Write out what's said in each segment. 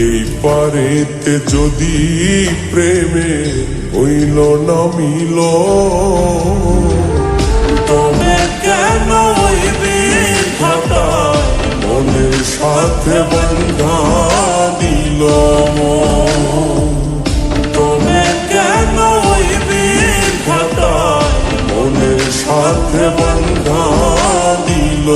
এই পারেতে যদি প্রেমে হইল না মিল, তবে কেন ওই বিধাতায় মনের সাথে বন্ধা দিল। তবে কেন ওই বিধাতায় মনের সাথে বন্ধা দিল।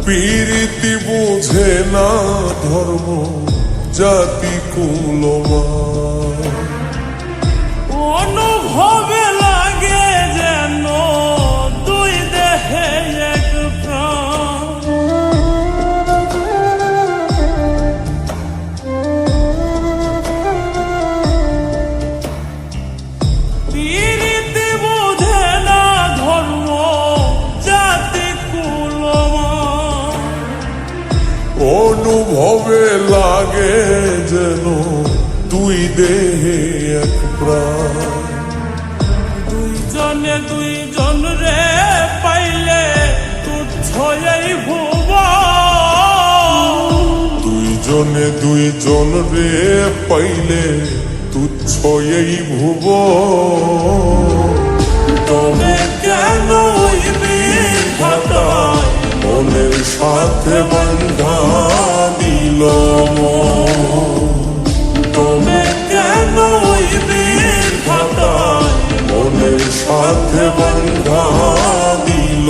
প্রীতি বুঝে না ধর্ম জাতি কুলমান, অনুভবে লাগে যেন দুই দেহে এক প্রাণ। প্রীতি বুঝে না ধর্ম জাতি কুলমান। অনুভবে লাগে যেন দুই দেহে এক প্রাণ। দুইজনে দুইজন রে পাইলে তুচ্ছ এই ভুবন। দুইজনে দুইজন রে পাইলে তুচ্ছ এই ভুবন। তবে কেন ওই বিধাতায় মনের সাথে বন্ধা দিল। তবে কেন ওই বিধাতায় মনের সাথে বন্ধা দিল।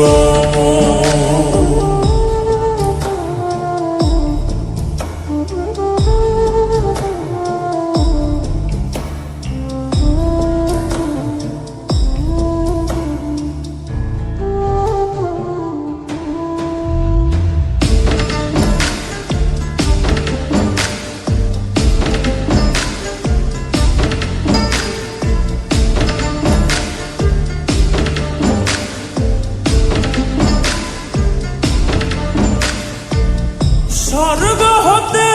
স্বর্গ হতে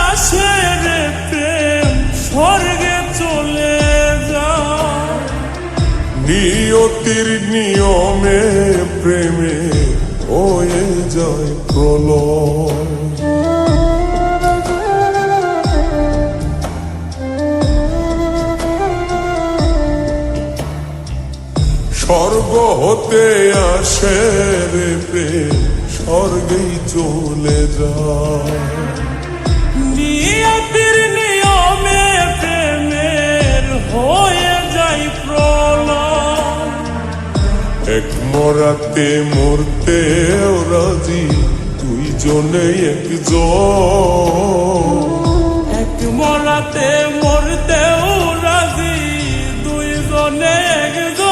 আসে রে প্রেম, স্বর্গে চলে যায়। নিয়তির নিয়মে প্রেমে হয়ে যায় প্রলয়। স্বর্গ হতে আসে রে প্রেম, স্বর্গেই চলে যায়। নিয়তির নিয়মে প্রেমের হয়ে যায় প্রলয়। এক মরাতে মরতে রাজি দুইজনে একজন। এক মরাতে মরতেও রাজি দুইজনে একজন।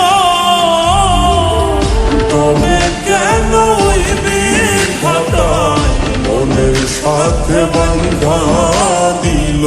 তবে কেন ওই বিধাতায় মনের সাথে বন্ধা দিল।